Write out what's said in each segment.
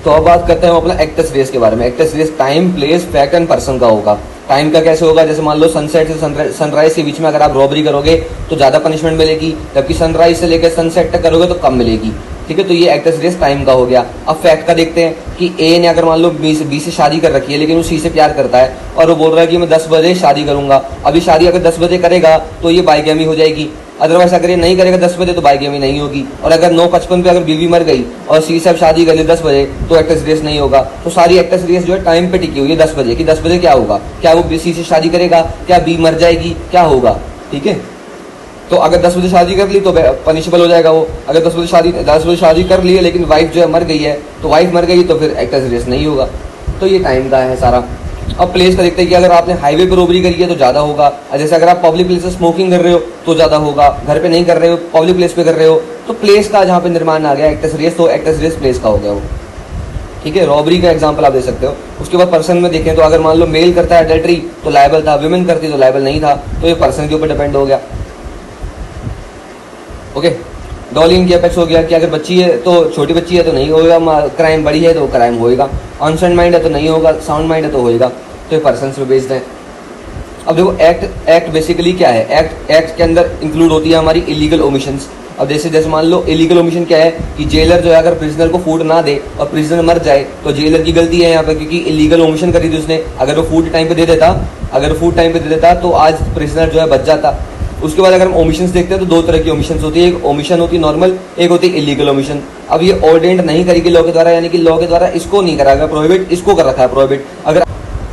तो अब बात करते हैं हम अपना एक्टस रेस के बारे में। Actus reus time, place, fact and person का होगा। टाइम का कैसे होगा, जैसे मान लो सनसेट से सनराइज के बीच में अगर आप रॉबरी करोगे तो ज़्यादा पनिशमेंट मिलेगी, जबकि सनराइज से लेकर सनसेट तक करोगे तो कम मिलेगी। ठीक है, तो ये एक्टस रेस टाइम का हो गया। अब फैक्ट का देखते हैं कि ए ने अगर मान लो बी से शादी कर रखी है, लेकिन वो सी से प्यार करता है और वो बोल रहा है कि मैं 10 बजे शादी करूंगा। अभी शादी अगर 10 बजे करेगा तो ये बाइगैमी हो जाएगी। अदरवाइज अगर ये नहीं करेगा 10 बजे तो बाइगैमी नहीं होगी। और अगर 9:55 पे अगर बीवी मर गई और सी से अब शादी कर ली 10 बजे तो एक्टस रेस नहीं होगा। तो सारी एक्टस रेस जो है टाइम पे टिकी हुई है 10 बजे कि 10 बजे क्या होगा, क्या वो सी से शादी करेगा, क्या बी मर जाएगी, क्या होगा। ठीक है, तो अगर 10 बजे शादी कर ली तो पनिशेबल हो जाएगा वो। अगर 10 बजे शादी कर ली है लेकिन वाइफ जो है मर गई है, तो वाइफ मर गई तो फिर एक्टस रेस नहीं होगा। तो ये टाइम का है सारा। अब प्लेस का देखते हैं कि अगर आपने हाईवे पर रोबरी करी है तो ज़्यादा होगा। जैसे अगर आप पब्लिक प्लेस से स्मोकिंग कर रहे हो तो ज़्यादा होगा, घर पे नहीं कर रहे हो पब्लिक प्लेस पे कर रहे हो तो प्लेस का जहाँ पे निर्माण आ गया एक्टस रेस, तो एक्टस रेस प्लेस का हो गया वो। ठीक है, रॉबरी का एग्जांपल आप दे सकते हो। उसके बाद पर्सन में देखें तो अगर मान लो मेल करता है अडल्ट्री तो लायबल था, वुमेन करती तो लायबल नहीं था, तो ये पर्सन के ऊपर डिपेंड हो गया। ओके, डॉलिंग की अपेक्स हो गया कि अगर बच्ची है तो छोटी बच्ची है तो नहीं होगा, क्राइम बड़ी है तो क्राइम होएगा, अनसाउंड माइंड है तो नहीं होगा, साउंड माइंड है तो होएगा। तो ये पर्सन पे बेस्ड है। अब देखो एक्ट बेसिकली क्या है, एक्ट के अंदर इंक्लूड होती है हमारी इलीगल ओमिशंस। अब जैसे मान लो इलीगल ओमिशन क्या है कि जेलर जो है अगर प्रिजनर को फूड ना दे और प्रिजनर मर जाए तो जेलर की गलती है यहाँ पे, क्योंकि इलीगल ओमिशन करी थी उसने। अगर वो फूड टाइम पे दे देता तो आज प्रिजनर जो है बच जाता। उसके बाद अगर हम ओमिशंस देखते हैं तो दो तरह की ओमिशंस होती है, एक ओमिशन होती है नॉर्मल, एक होती है इलीगल ओमिशन। अब ये ऑर्डेंड नहीं करेगी लॉ के द्वारा, यानी कि लॉ के द्वारा इसको नहीं करा गया प्रोहिबिट, इसको कर रखा है प्रोहिबिट। अगर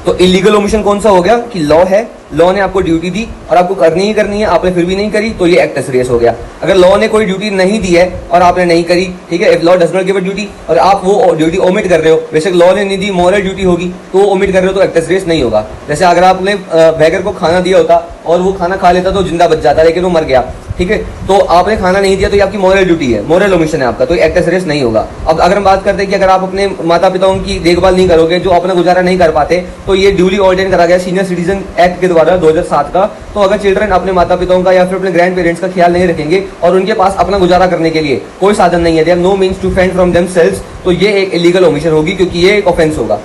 तो इलीगल ओमिशन कौन सा हो गया कि लॉ है, लॉ ने आपको ड्यूटी दी और आपको करनी ही करनी है, आपने फिर भी नहीं करी तो ये एक्टस रेस हो गया। अगर लॉ ने कोई ड्यूटी नहीं दी है और आपने नहीं करी, ठीक है, if law does not give a duty और आप वो ड्यूटी ओमिट कर रहे हो, बेशक लॉ ने नहीं दी, मॉरल ड्यूटी होगी तो ओमिट कर रहे हो तो एक्टस रेस नहीं होगा। जैसे अगर आपने बैगर को खाना दिया होता और वो खाना खा लेता तो जिंदा बच जाता, लेकिन वो मर गया, ठीक है, तो आपने खाना नहीं दिया तो ये आपकी मॉरल ड्यूटी है, मॉरल ओमिशन है आपका, तो एक्टस रेस नहीं होगा। अब अगर हम बात करते हैं कि अगर आप अपने माता पिताओं की देखभाल नहीं करोगे, जो अपना गुजारा नहीं कर पाते, तो ये ड्यूली ऑर्डेन करा गया सीनियर सिटीजन एक्ट के द्वारा 2007 का। तो अगर चिल्ड्रन अपने माता पिताओं का या फिर अपने ग्रैंड पेरेंट्स का ख्याल नहीं रखेंगे और उनके पास अपना गुजारा करने के लिए कोई साधन नहीं है, they have no means to fend from themselves, तो ये एक इलीगल ओमिशन होगी, क्योंकि ये एक ऑफेंस होगा।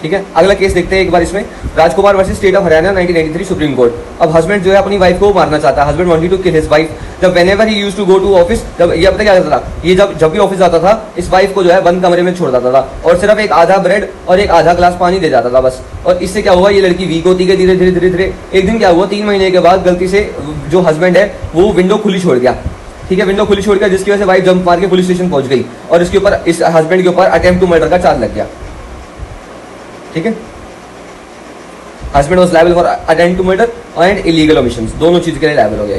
ठीक है, अगला केस देखते हैं एक बार इसमें, Rajkumar versus state of Haryana 1983 supreme court. अब हस्बैंड जो है अपनी वाइफ को मारना चाहता है, husband wanted to kill his wife. जब whenever he used to go to office, जब ये पता क्या करता था, ये जब भी ऑफिस जाता था इस वाइफ को जो है बंद कमरे में छोड़ देता था और सिर्फ एक आधा ब्रेड और एक आधा ग्लास पानी दे जाता था बस। और इससे क्या हुआ, ये लड़की वीक होती गई धीरे धीरे। एक दिन क्या हुआ, 3 महीने के बाद गलती से जो हस्बैंड है वो विंडो खुली छोड़ गया। ठीक है, विंडो खुली छोड़ गया, जिसकी वजह से वाइफ जंप मार के पुलिस स्टेशन पहुंच गई और इसके ऊपर इस हस्बैंड के ऊपर अटेम्प्ट टू मर्डर का चार्ज लग गया। ठीक है, husband was liable for attempt to murder and illegal omissions, दोनों चीज के लिए लायबल हो गया।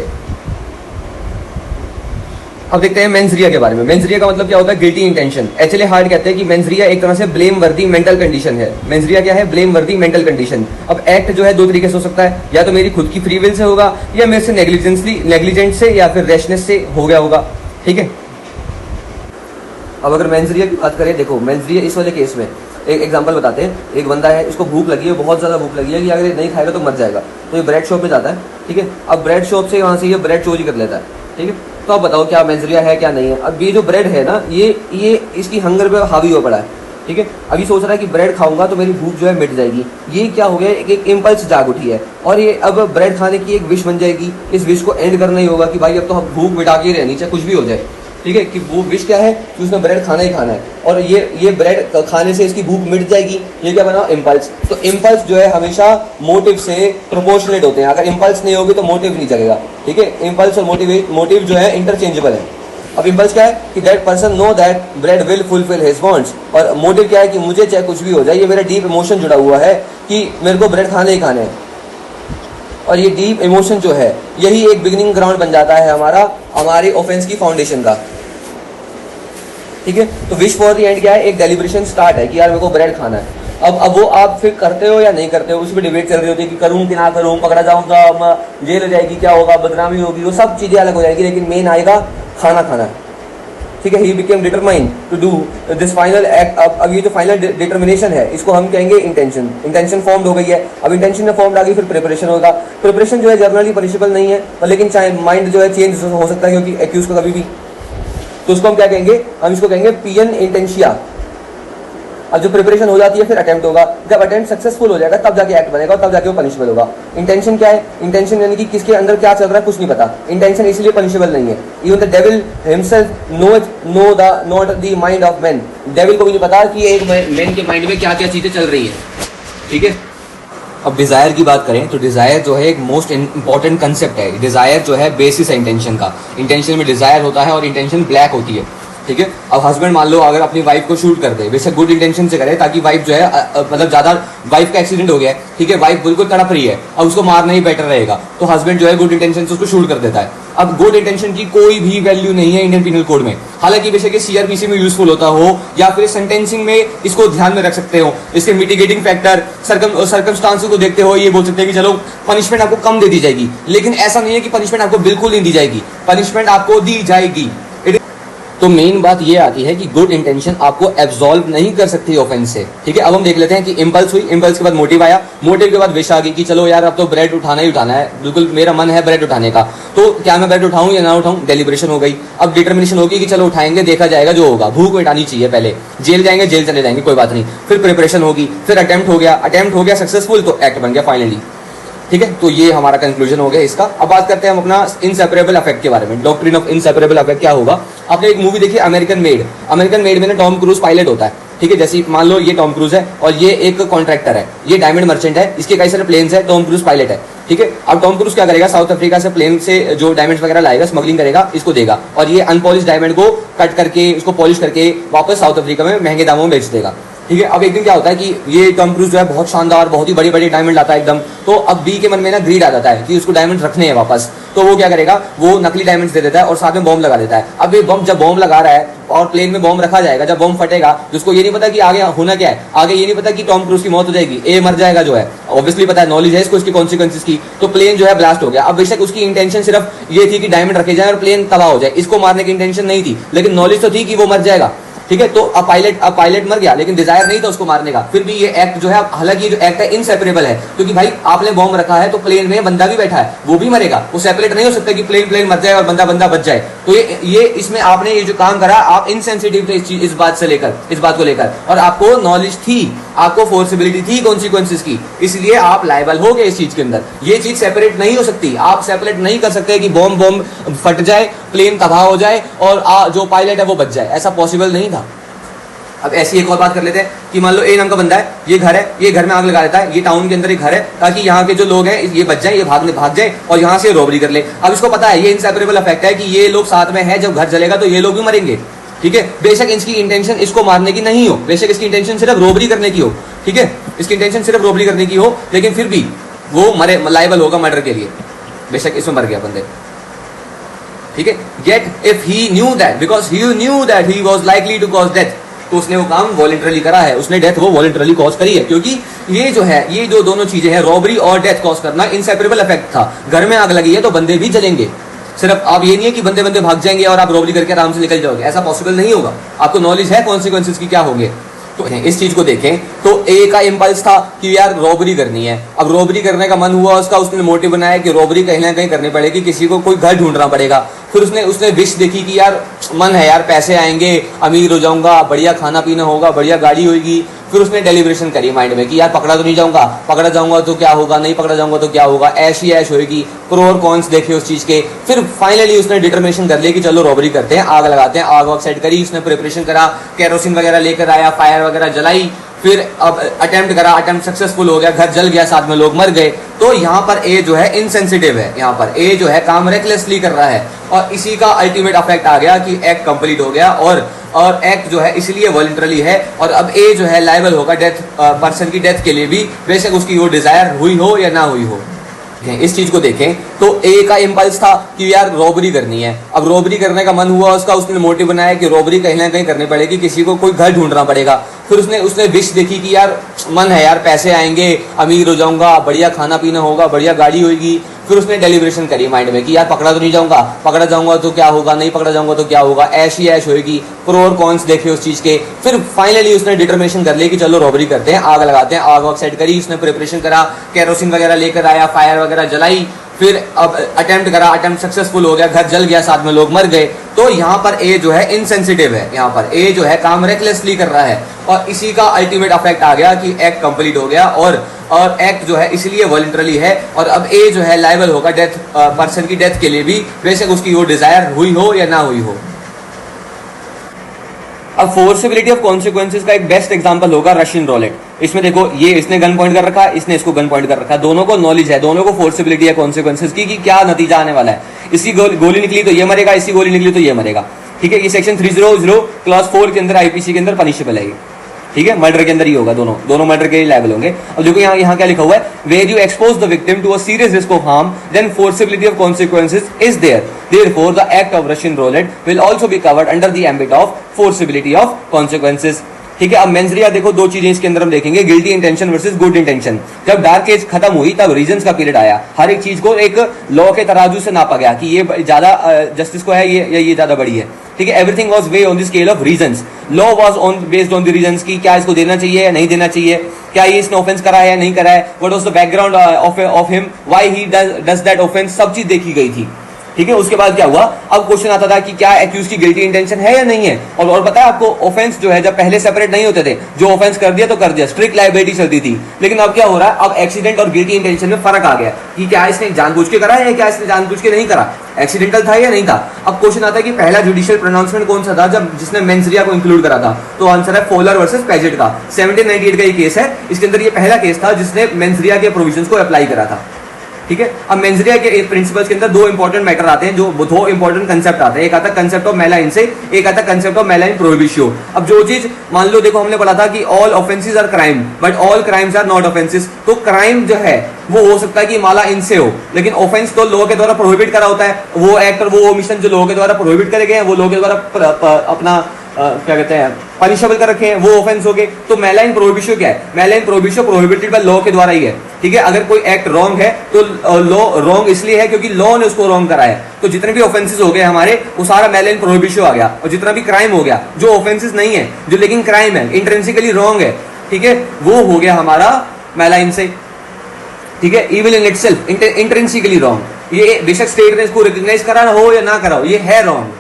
अब देखते हैं मेंसरिया के बारे में। मेंसरिया का मतलब क्या होता है, गिल्टी इंटेंशन। एचएलए हार्ड कहते हैं कि मेंसरिया एक तरह से ब्लेम वर्दी मेंटल कंडीशन है। मेंसरिया क्या है, ब्लेम वर्दी मेंटल कंडीशन। अब एक्ट जो है दो तरीके से हो सकता है, या तो मेरी खुद की फ्री विल से होगा या मेरे से नेग्लिजेंट से या फिर रैशनेस से हो गया होगा। ठीक है, अब अगर मेंसरिया की बात करें, देखो मेंसरिया इस वाले केस में एक एग्जांपल बताते हैं। एक बंदा है, इसको भूख लगी है, बहुत ज़्यादा भूख लगी है कि अगर ये नहीं खाएगा तो मर जाएगा, तो ये ब्रेड शॉप पे जाता है। ठीक है, अब ब्रेड शॉप से वहाँ से ये ब्रेड चोरी कर लेता है। ठीक है, तो आप बताओ क्या मेंसरिया है क्या नहीं है। अब ये जो ब्रेड है ना, ये इसकी हंगर पे हावी हो पड़ा है। ठीक है, अभी सोच रहा है कि ब्रेड खाऊंगा तो मेरी भूख जो है मिट जाएगी। ये क्या हो गया, एक इम्पल्स जाग उठी है और ये अब ब्रेड खाने की एक विश बन जाएगी। इस विश को एंड करना ही होगा कि भाई अब तो भूख मिटा के रहनी चाहे कुछ भी हो जाए। ठीक है, कि वो विश क्या है कि उसने ब्रेड खाना ही खाना है और ये ब्रेड खाने से इसकी भूख मिट जाएगी। ये क्या बना, इम्पल्स। तो इम्पल्स जो है हमेशा मोटिव से प्रोपोर्शनेट होते हैं। अगर इम्पल्स नहीं होगी तो मोटिव नहीं जगेगा। ठीक है, इम्पल्स और मोटिव जो है इंटरचेंजेबल है। अब इम्पल्स क्या है कि that person know that bread will fulfil his wants, और मोटिव क्या है कि मुझे चाहे कुछ भी हो जाए, ये मेरा डीप इमोशन जुड़ा हुआ है कि मेरे को ब्रेड खाने ही खाने हैं। और ये डीप इमोशन जो है यही एक बिगिनिंग ग्राउंड बन जाता है हमारी ऑफेंस की फाउंडेशन का। ठीक है, तो विश फॉर द एंड क्या है, एक डेलिब्रेशन स्टार्ट है कि यार मेरे को ब्रेड खाना है। अब वो आप फिर करते हो या नहीं करते हो, उसमें डिबेट चल रही होती है कि करूँ कि ना करूँ, पकड़ा जाऊँगा, जेल हो जाएगी, क्या होगा, बदनामी होगी, वो सब चीज़ें अलग हो जाएगी, लेकिन मेन आएगा खाना खाना। ठीक है, he became determined to do this final act. अब ये जो फाइनल डिटर्मिनेशन है इसको हम कहेंगे इंटेंशन। इंटेंशन फॉर्म्ड हो गई है, अब इंटेंशन में फॉर्म्ड आ गई, फिर प्रिपरेशन होगा। प्रिपरेशन जो है जनरली पनिशेबल नहीं है, लेकिन चाहे माइंड जो है चेंज हो सकता है, क्योंकि एक्यूज का कभी भी तो उसको हम क्या कहेंगे, हम इसको कहेंगे पियन इंटेंशिया। अब जो प्रिपरेशन हो जाती है फिर अटेम्प्ट होगा, जब अटेम्प्ट सक्सेसफुल हो जाएगा तब जाके एक्ट बनेगा और तब जाके वो पनिशेबल होगा। इंटेंशन क्या है, इंटेंशन यानी कि किसके अंदर क्या चल रहा है कुछ नहीं पता, इंटेंशन इसलिए पनिशेबल नहीं है। Even the devil himself know the not the mind of man, devil को भी नहीं पता कि एक मैन के माइंड में क्या क्या चीजें चल रही हैं, ठीक है। अब डिजायर की बात करें तो डिजायर जो है एक मोस्ट इंपॉर्टेंट कंसेप्ट है। डिजायर जो है बेसिस है इंटेंशन का, इंटेंशन में डिजायर होता है और इंटेंशन ब्लैक होती है, ठीक है। अब हस्बैंड मान लो अगर अपनी वाइफ को शूट कर दे, वैसे गुड इंटेंशन से करे ताकि वाइफ जो है मतलब ज्यादा, वाइफ का एक्सीडेंट हो गया है, ठीक है, वाइफ बिल्कुल तड़प रही है, अब उसको मारना ही बेटर रहेगा, तो हस्बैंड जो है गुड इंटेंशन से उसको शूट कर देता है। अब गुड इंटेंशन की कोई भी वैल्यू नहीं है इंडियन पीनल कोड में, हालांकि बेशक सीआरपीसी में यूजफुल होता हो या फिर सेंटेंसिंग में इसको ध्यान में रख सकते हो, इसके मिटिगेटिंग फैक्टर सर्कमस्टांसेस को देखते हो ये बोल सकते हैं कि चलो पनिशमेंट आपको कम दे दी जाएगी, लेकिन ऐसा नहीं है कि पनिशमेंट आपको बिल्कुल नहीं दी जाएगी, पनिशमेंट आपको दी जाएगी। तो मेन बात ये आती है कि गुड इंटेंशन आपको एब्सॉल्व नहीं कर सकती ऑफेंस से, ठीक है। अब हम देख लेते हैं कि इंपल्स हुई, इंपल्स के बाद मोटिव आया, मोटिव के बाद विश आ गई कि चलो यार अब तो ब्रेड उठाना ही उठाना है, बिल्कुल मेरा मन है ब्रेड उठाने का, तो क्या मैं ब्रेड उठाऊं या ना उठाऊं, डेलिब्रेशन हो गई। अब डिटर्मिनेशन होगी कि चलो उठाएंगे, देखा जाएगा जो होगा, भूख मिटानी चाहिए पहले, जेल जाएंगे जेल चले जाएंगे कोई बात नहीं, फिर प्रिपरेशन होगी, फिर अटेम्प्ट हो गया सक्सेसफुल तो एक्ट बन गया फाइनली, ठीक है। तो ये हमारा कंक्लूजन हो गया इसका। अब बात करते हैं हम अपना इनसेपरेबल अफेक्ट के बारे में। डॉक्ट्रिन ऑफ इनसेपरेबल अफेक्ट क्या होगा, आपने एक मूवी देखी अमेरिकन मेड, अमेरिकन मेड में ना टॉम क्रूज पायलट होता है, ठीक है। जैसे मान लो ये टॉम क्रूज है और ये एक कॉन्ट्रैक्टर है, ये डायमंड मर्चेंट है, इसके कई सारे प्लेन्स है, टॉम क्रूज पायलट है, ठीक है। अब टॉम क्रूज क्या करेगा, साउथ अफ्रीका से प्लेन से जो डायमंड्स वगैरह लाएगा, स्मगलिंग करेगा, इसको देगा और ये अनपॉलिश डायमंड को कट करके उसको पॉलिश करके वापस साउथ अफ्रीका में महंगे दामों में बेच देगा, ठीक है। अब एक दिन क्या होता है कि ये टॉम क्रूज जो है बहुत शानदार, बहुत ही बड़ी बड़ी डायमंड लाता है एकदम, तो अब बी के मन में ना ग्रीड आ जाता है कि उसको डायमंड रखने हैं वापस, तो वो क्या करेगा, वो नकली डायमंड्स दे देता है और साथ में बॉम्ब लगा देता है। अब ये बॉम्ब जब बॉम्ब लगा रहा है और प्लेन में बॉम्ब रखा जाएगा, जब बॉम्ब फटेगा तो उसको ये नहीं पता कि आगे होना क्या है, आगे ये नहीं पता कि टॉम क्रूज की मौत हो जाएगी, ए मर जाएगा, जो है ऑब्वियसली पता है, नॉलेज है इसको इसकी कॉन्सिक्वेंसेस की, तो प्लेन जो है ब्लास्ट हो गया। अब बेशक उसकी इंटेंशन सिर्फ ये थी कि डायमंड रखे जाए और प्लेन तबाह हो जाए, इसको मारने की इंटेंशन नहीं थी, लेकिन नॉलेज तो थी कि वो मर जाएगा, ठीक है। तो अब पायलट मर गया, लेकिन डिजायर नहीं था उसको मारने का, फिर भी ये एक्ट जो है, हालांकि ये जो एक्ट है इनसेपरेबल है, क्योंकि भाई आपने बॉम्ब रखा है तो प्लेन में बंदा भी बैठा है, वो भी मरेगा, वो सेपरेट नहीं हो सकता कि प्लेन मर जाए और बंदा बच जाए। तो ये इसमें आपने ये जो काम करा, आप इनसेंसिटिव थे इस बात को लेकर, और आपको नॉलेज थी, आपको फोर्सिबिलिटी थी कॉन्सिक्वेंसेस की, इसलिए आप लायबल हो गए इस चीज के अंदर। ये चीज सेपरेट नहीं हो सकती, आप सेपरेट नहीं कर सकते कि बॉम्ब फट जाए, प्लेन तबाह हो जाए और जो पायलट है वो बच जाए, ऐसा पॉसिबल नहीं था। अब ऐसी एक और बात कर लेते हैं कि मान लो ए नाम का बंदा है, ये घर है, ये घर में आग लगा देता है, ये टाउन के अंदर एक घर है ताकि यहाँ के जो लोग हैं ये बच जाए, ये भाग जाए और यहाँ से रॉबरी कर ले। अब इसको पता है ये इनसेपरेबल अफेक्ट है कि ये लोग साथ में है, जब घर जलेगा तो ये लोग भी मरेंगे, ठीक है। बेशक इसकी इंटेंशन इसको मारने की नहीं हो, बेशक इसकी इंटेंशन सिर्फ रॉबरी करने की हो, ठीक है, इसकी इंटेंशन सिर्फ रॉबरी करने की हो, लेकिन फिर भी वो लायबल होगा मर्डर के लिए, बेशक इसमें मर गया बंदे, ठीक है। Yet if he knew that, because he knew that he was likely to cause death, तो उसने वो काम वॉलंटरली करा है, उसने डेथ वो वॉलंटरली कॉज करी है, क्योंकि ये जो दोनों चीजें हैं, रॉबरी और डेथ कॉज करना इनसेपरेबल इफेक्ट था। घर में आग लगी है तो बंदे भी जलेंगे, सिर्फ आप ये नहीं है कि बंदे भाग जाएंगे और आप रॉबरी करके आराम से निकल जाओगे, ऐसा पॉसिबल नहीं होगा। आपको नॉलेज है कॉन्सिक्वेंसेस की क्या होंगे। तो इस चीज को देखें तो ए का इंपल्स था कि यार रॉबरी करनी है, अब रॉबरी करने का मन हुआ उसका, उसने मोटिव बनाया कि रॉबरी कहीं ना कहीं करनी पड़ेगी, किसी को कोई घर ढूंढना पड़ेगा। फिर उसने विश देखी कि यार मन है यार पैसे आएंगे, अमीर हो जाऊंगा, बढ़िया खाना पीना होगा, बढ़िया गाड़ी होगी। फिर उसने डेलिब्रेशन करी माइंड में कि यार पकड़ा तो नहीं जाऊंगा, पकड़ा जाऊंगा तो क्या होगा, नहीं पकड़ा जाऊंगा तो क्या होगा, ऐश ही ऐश होगी, प्रो और कॉन्स देखे उस चीज के। फिर फाइनली उसने डिटर्मिनेशन कर लिया कि चलो रॉबरी करते हैं, आग लगाते हैं, आग सेट करी, उसने प्रिपरेशन करा, केरोसिन वगैरह लेकर आया, फायर वगैरह जलाई, फिर अब अटेम्प्ट करा, अटेम्प्ट सक्सेसफुल हो गया, घर जल गया, साथ में लोग मर गए। तो यहाँ पर ए जो है इनसेंसिटिव है, यहाँ पर ए जो है काम रेकलेसली कर रहा है, और इसी का अल्टीमेट इफेक्ट आ गया कि एक्ट कंप्लीट हो गया, और एक्ट जो है इसलिए वॉलंटरली है, और अब ए जो है लायबल होगा डेथ, पर्सन की डेथ के लिए भी, बेशक उसकी वो डिजायर हुई हो या ना हुई हो। इस चीज को देखें तो ए का इंपल्स था कि यार रॉबरी करनी है, अब रॉबरी करने का मन हुआ उसका, उसने मोटिव बनाया कि रॉबरी कहीं ना कहीं करनी पड़ेगी, किसी को कोई घर ढूंढना पड़ेगा। फिर उसने विश देखी कि यार मन है यार पैसे आएंगे, अमीर हो जाऊंगा, बढ़िया खाना पीना होगा, बढ़िया गाड़ी होगी। फिर उसने डेलिब्रेशन करी माइंड में कि यार पकड़ा तो नहीं जाऊंगा, पकड़ा जाऊंगा तो क्या होगा, नहीं पकड़ा जाऊंगा तो क्या होगा, ऐश ही ऐश होगी, प्रो और कॉन्स देखे उस चीज के। फिर फाइनली उसने डिटर्मिनेशन कर लिया कि चलो रॉबरी करते हैं, आग लगाते हैं, आग सेट करी, उसने प्रिपरेशन करा, केरोसिन वगैरह लेकर आया, फायर वगैरह जलाई, फिर अब अटेम्प्ट करा, अटेम्प्ट सक्सेसफुल हो गया, घर जल गया, साथ में लोग मर गए, तो यहाँ पर ए जो है इनसेंसिटिव है, यहाँ पर ए जो है काम रेकलेसली कर रहा है, और इसी का अल्टीमेट इफेक्ट आ गया कि एक्ट कंप्लीट हो गया, और एक्ट जो है इसलिए वॉलंटरी है, और अब ए जो है लायबल होगा डेथ, पर्सन की डेथ के लिए भी, बेशक उसकी वो डिजायर हुई हो या ना हुई हो। अब फोर्सिबिलिटी ऑफ कॉन्सिक्वेंसेस का एक बेस्ट एग्जांपल होगा रशियन रोलेट। इसमें देखो, ये इसने गन पॉइंट कर रखा, इसने इसको गन पॉइंट कर रखा, दोनों को नॉलेज है, दोनों को फोर्सिबिलिटी है कॉन्सिक्वेंसेस की कि क्या नतीजा आने वाला है। इसकी गोली निकली तो ये मरेगा, इसकी गोली निकली तो ये मरेगा, ठीक है। ये सेक्शन 300 क्लास 4 के अंदर आईपीसी के अंदर पनिशेबल है, ठीक है, मर्डर के अंदर ही होगा, दोनों मर्डर के लायबल होंगे। अब देखो यहाँ क्या लिखा हुआ है, where you expose the victim to a serious risk of harm then foreseeability of consequences is there, therefore the act of Russian roulette will also be covered under the ambit of foreseeability of consequences, ठीक है। अब mens rea देखो, दो चीजें इसके अंदर हम देखेंगे, guilty intention versus good intention. जब डार्क एज खत्म हुई तब रीजंस का पीरियड आया, हर एक चीज को एक लॉ के तराजू से नापा गया कि ये ज्यादा जस्टिस को है, ये ज्यादा बड़ी है, ठीक है। Everything was way on the scale of reasons, law was on based on the reasons की क्या इसको देना चाहिए या नहीं देना चाहिए, क्या ये इसने ऑफेंस करा है या नहीं करा है, what was the background of him, why he does that offence, सब चीज देखी गई थी, ठीक है। उसके बाद क्या हुआ, अब क्वेश्चन आता था कि क्या एक्यूज की गिल्टी इंटेंशन है या नहीं है, और पता है आपको ऑफेंस जो है जब पहले सेपरेट नहीं होते थे, जो ऑफेंस कर दिया तो कर दिया, स्ट्रिक्ट लायबिलिटी चलती थी, लेकिन अब क्या हो रहा है, अब एक्सीडेंट और गिल्टी इंटेंशन में फर्क आ गया कि क्या इसने जानबूझ के करा है या क्या इसने जानबूझ के नहीं करा, एक्सीडेंटल था या नहीं था। अब क्वेश्चन आता है कि पहला जुडिशियल प्रोनाउंसमेंट कौन सा था जब जिसने मेंसरिया को इंक्लूड करा था, तो आंसर है फॉलर वर्सेस पेजेट का, 1798 का ये केस है, इसके अंदर ये पहला केस था जिसने मेंसरिया के प्रोविजंस को अप्लाई करा था, ठीक है। अब मेंसरिया के प्रिंसिपल्स के अंदर दो इंपॉर्टेंट मैटर आते हैं, जो दो इंपॉर्टेंट कंसेप्ट आते हैं, एक आता है कंसेप्ट ऑफ मेला इन से, एक आता है कंसेप्ट ऑफ मेला इन प्रोहिबिशियो। अब जो चीज मान लो, देखो हमने पढ़ा था कि all offences are crime but all crimes are not offences, तो क्राइम जो है वो हो सकता है कि माला इन से हो, लेकिन ऑफेंस तो लॉ के द्वारा प्रोहिबिट करा होता है, वो एक्ट और वो ओमिशन जो लॉ के द्वारा प्रोहिबिट करे गए हैं, वो लॉ के द्वारा अपना क्या कहते हैं पनिशेबल कर रखे हैं, वो ऑफेंस हो गए। तो मेलाइन प्रोहिबिशियो क्या है, मेलाइन प्रोहिबिशियो प्रोहिबिटेड बाय लॉ के द्वारा ही है, ठीक है। अगर कोई एक्ट रॉन्ग है तो लॉ रॉन्ग इसलिए है क्योंकि लॉ ने उसको रॉन्ग करा है, तो जितने भी ऑफेंसेस हो गए हमारे वो सारा मेलाइन प्रोहिबिशियो आ गया, और जितना भी क्राइम हो गया जो ऑफेंसेस नहीं है, जो लेकिन क्राइम है, इंट्रिंसिकली रॉन्ग है, ठीक है, वो हो गया हमारा मेलाइन से, ठीक है। Evil in itself intrinsically wrong, ये बेशक स्टेट ने इसको रिकॉग्नाइज करा हो या ना करा हो, ये है रॉन्ग।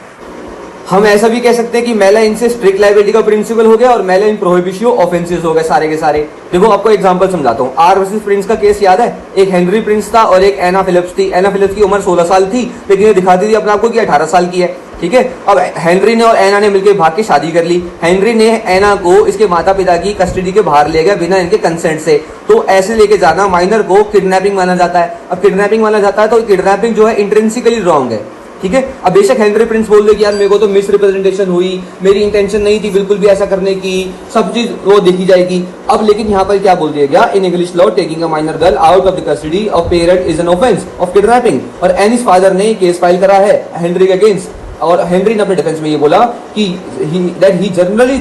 हम ऐसा भी कह सकते हैं कि मेला इन से स्ट्रिक्ट लायबिलिटी का प्रिंसिपल हो गया और मेला इन प्रोहिबिशियो ऑफेंसेस हो गए सारे के सारे। देखो आपको एग्जांपल समझाता हूँ, आर वर्सेस प्रिंस का केस याद है, एक हेनरी प्रिंस था और एक एना फिलिप्स थी। एना फिलिप्स की उम्र 16 साल थी, लेकिन ये दिखाती थी अपने आपको कि 18 साल की है, ठीक है। अब हेनरी ने और एना ने मिलकर भाग के शादी कर ली। हेनरी ने एना को इसके माता पिता की कस्टडी के बाहर ले गया बिना इनके कंसेंट से, तो ऐसे लेके जाना माइनर को किडनैपिंग माना जाता है। अब किडनैपिंग माना जाता है तो किडनैपिंग जो है इंट्रिंसिकली रॉन्ग है, ठीक है। अब बेशक हेनरी प्रिंस बोल दे कि यार मेरे को तो मिस रिप्रेजेंटेशन हुई, मेरी इंटेंशन नहीं थी बिल्कुल भी ऐसा करने की, सब चीज वो देखी जाएगी। अब लेकिन यहाँ पर क्या बोल दिया गया, in English law taking a minor girl out of the custody of parent is an offence of kidnapping, और एनीज फादर ने केस फाइल करा है हेनरी के अगेंस्ट, और हेनरी ने अपने डिफेंस में ये बोला कि he generally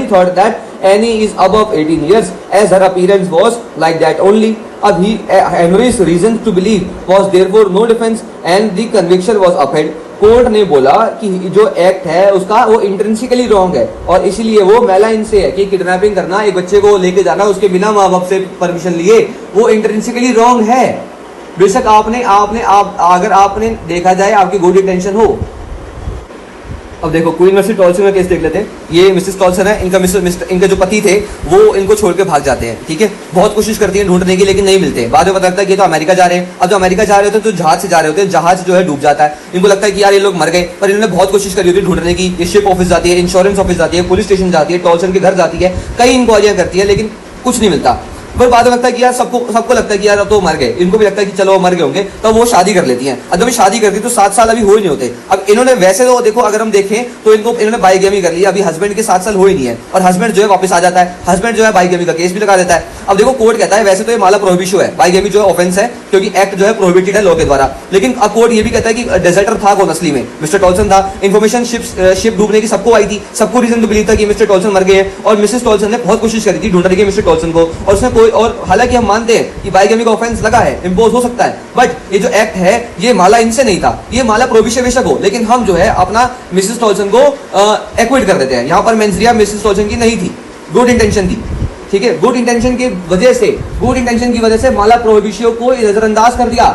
thought that Annie is above 18 years as her appearance was like that only. अब Henry's reason to believe was therefore no defense and the conviction was upheld. Court ने बोला कि जो एक्ट है उसका वो इंट्रिंसिकली रॉन्ग है और इसीलिए वो मेलाइन से है कि किडनैपिंग करना, एक बच्चे को लेके जाना उसके बिना माँ बाप से परमिशन लिए, वो इंट्रिंसिकली रॉन्ग है। बेशक अगर आपने देखा जाए आपकी गुड इंटेंशन हो। अब देखो क्वीन वर्सेस टॉल्सन का केस देख लेते हैं। ये मिसेस टॉल्सन है, इनके जो पति थे वो इनको छोड़ के भाग जाते हैं, ठीक है। बहुत कोशिश करती हैं ढूंढने की लेकिन नहीं मिलते। बाद में पता लगता है कि तो अमेरिका जा रहे हैं। अब जो अमेरिका जा रहे होते हैं तो जहाज से जा रहे होते हैं, जहाज जो है डूब जाता है। इनको लगता है कि यार ये लोग मर गए, पर इन्होंने बहुत कोशिश करी होती है ढूंढने की। ये शिप ऑफिस जाती है, इंश्योरेंस ऑफिस जाती है, पुलिस स्टेशन जाती है, टॉल्सन के घर जाती है, कई इंक्वायरियां करती है लेकिन कुछ नहीं मिलता। पर बाद में लगता है कि यार सबको लगता है कि यार अब तो मर गए, इनको भी लगता है कि चलो मर गए होंगे, तो वो शादी कर लेती हैं। अब जब शादी करती तो 7 साल अभी हो ही नहीं होते। अब इन्होंने वैसे तो देखो अगर हम देखें तो इन्होंने बाइगेमी कर लिया, अभी हस्बैंड के 7 साल हो ही नहीं है और हस्बैंड जो है वापस आ जाता है। हस्बैंड जो है बाइगेमी का केस भी लगा देता है। अब देखो कोर्ट कहता है वैसे तो ये माला प्रोहिबिशियो है, बाइगेमी जो है ऑफेंस है क्योंकि एक्ट जो है प्रोहिबिटेड है लॉ के द्वारा, लेकिन अब कोर्ट ये भी कहता है कि डेजर्टर था कौन असली में, मिस्टर टॉल्सन था। इन्फॉर्मेशन शिप डूबने की सबको आई थी, सबको रीजन टू बिलीव था कि मिस्टर टॉल्सन मर गए हैं और मिसेस टॉल्सन ने बहुत कोशिश करी थी ढूंढने की मिस्टर टॉल्सन को, और उसने कोई, और हालांकि मानते हैं कि बाइगेमी का ऑफेंस लगा है, इंपोज हो सकता है, बट ये जो एक्ट है ये माला इनसे नहीं था, ये माला प्रोहिबिशन बेशक हो, लेकिन हम जो है अपना मिसेस टॉल्सन को एक्विट कर देते हैं। यहां पर मेंसरिया मिसेस टॉल्सन की नहीं थी, गुड इंटेंशन थी, ठीक है, गुड इंटेंशन की वजह से माला प्रोहिबिशियो को नजरअंदाज कर दिया।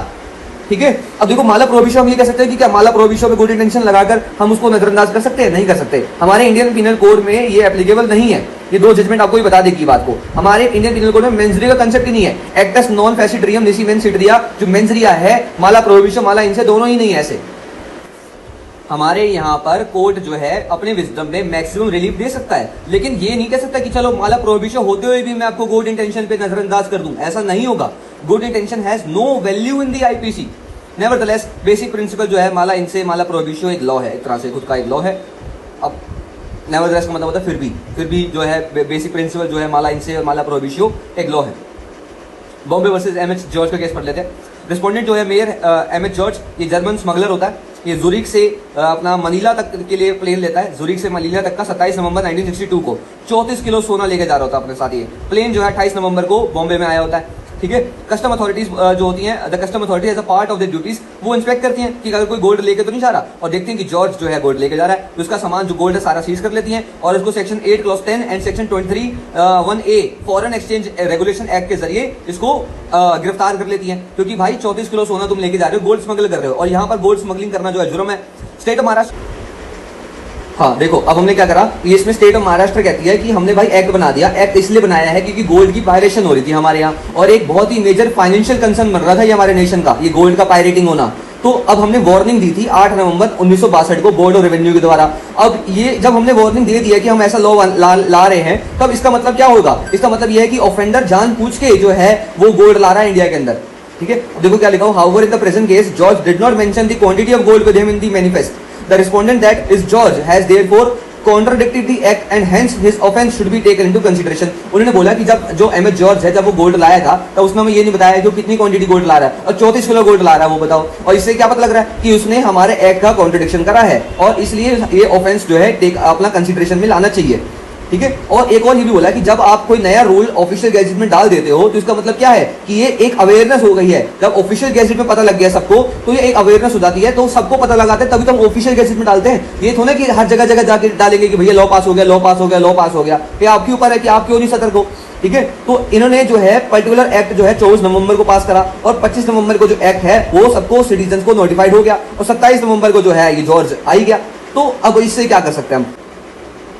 ठीक है, अब देखो माला प्रोहिबिशियो हम ये कह सकते हैं कि क्या माला प्रोहिबिशियो पे गुड इंटेंशन लगाकर हम उसको नजरअंदाज कर सकते हैं? नहीं कर सकते। हमारे इंडियन पिनल कोड में ये एप्लीकेबल नहीं है। ये दो जजमेंट आपको ही बता देगी बात को। हमारे इंडियन पिनल कोड में मेंसरी का कंसेप्ट ही नहीं है। एक्टस नॉन फैसिट्रियम निसी मेंस सिटरिया जो मेंसरिया है, माला प्रोहिबिशियो माला इनसे दोनों ही नहीं है ऐसे। हमारे यहाँ पर कोर्ट जो है अपने विजडम में मैक्सिमम रिलीफ दे सकता है, लेकिन ये नहीं कह सकता कि चलो माला प्रोहिबिशन होते हुए भी मैं आपको गुड इंटेंशन पे नजरअंदाज कर दूं। ऐसा नहीं होगा। Good intention has no value in the IPC. Nevertheless basic principle जो है माला इनसे माला प्रोहिबिशन एक लॉ है, एक तरह से खुद का एक लॉ है। अब नेवरदलेस का मतलब होता है फिर भी जो है बेसिक प्रिंसिपल जो है माला इनसे माला प्रोहिबिशन एक लॉ है। बॉम्बे वर्सेस एमएच जॉर्ज का केस पढ़ लेते हैं। रिस्पोंडेंट जो है मेयर एमएच जॉर्ज, ये जर्मन स्मगलर होता है। ये जुरिक से अपना मनीला तक के लिए प्लेन लेता है। जुरिक से मनीला तक का 27 नवंबर 1962 को 34 किलो सोना लेके जा रहा होता है अपने साथ। ये प्लेन जो है 28 नवंबर को बॉम्बे में आया होता है। ठीक है, कस्टम अथॉरिटीज जो होती हैं, the custom authority as a part of the duties, वो इंस्पेक्ट करती हैं कि अगर कोई गोल्ड लेके तो नहीं जा रहा, और देखती हैं कि जॉर्ज जो है गोल्ड लेके जा रहा है तो उसका सामान जो गोल्ड है सारा सीज कर लेती हैं और उसको section 8 clause 10 and section 23(1)(a foreign exchange regulation act के जरिए इसको गिरफ्तार कर लेती हैं। क्योंकि भाई 34 किलो सोना तुम लेके जा रहे हो, गोल्ड स्मगल कर रहे हो, और यहाँ पर गोल्ड स्मगलिंग करना जो है जुर्म है। स्टेट ऑफ महाराष्ट्र, हाँ देखो अब हमने क्या करा, ये इसमें स्टेट ऑफ महाराष्ट्र कहती है कि हमने भाई एक्ट बना दिया। एक्ट इसलिए बनाया है क्योंकि गोल्ड की पायरेशन हो रही थी हमारे यहाँ, और एक बहुत ही मेजर फाइनेंशियल कंसर्न बन रहा था ये हमारे नेशन का, ये गोल्ड का पायरेटिंग होना। तो अब हमने वार्निंग दी थी 8 नवंबर 1962 को बोर्ड ऑफ रेवेन्यू के द्वारा। अब ये जब हमने वार्निंग दे दी है कि हम ऐसा लॉ ला रहे हैं, तब इसका मतलब क्या होगा? इसका मतलब यह है कि ऑफेंडर जानबूझ के जो है वो गोल्ड ला रहा है इंडिया के अंदर। ठीक है, देखो क्या लिखा हो, however in the present case George did not mention the quantity of gold with him in the manifest. The respondent that is George has therefore contradicted the act and hence his offense should be taken into consideration। उन्होंने बोला कि जब जो MH George है जब वो gold लाया था तब उसने हमें ये नहीं बताया जो कितनी क्वांटिटी गोल्ड ला रहा है, और 34 किलो गोल्ड ला रहा है वो बताओ। और इससे क्या पता लग रहा है कि उसने हमारे एक्ट का कॉन्ट्रडिक्शन करा है, और इसलिए ये ऑफेंस जो है अपना कंसिडरेशन में लाना चाहिए। ठीक है, और एक और ये भी बोला कि जब आप कोई नया रूल ऑफिशियल गैजेट में डाल देते हो तो इसका मतलब क्या है कि ये एक अवेयरनेस हो गई है। जब ऑफिशियल गैजेट में पता लग गया सबको तो ये एक अवेयरनेस हो जाती है, तो सबको पता लगाते हैं तभी तो हम ऑफिशियल गैजेट में डालते हैं। ये थोड़ा कि हर जगह जगह जाके डालेंगे कि भैया लॉ पास हो गया, लॉ पास हो गया, लॉ पास हो गया। ये आपके ऊपर है कि आप क्यों नहीं सतर्क हो। ठीक है, तो इन्होंने जो है पर्टिकुलर एक्ट जो है 24 नवंबर को पास करा, और 25 नवंबर को जो एक्ट है वो सबको सिटीजन को नोटिफाइड हो गया, और 27 नवंबर को जो है ये जॉर्ज आई गया। तो अब इससे क्या कर सकते हैं हम?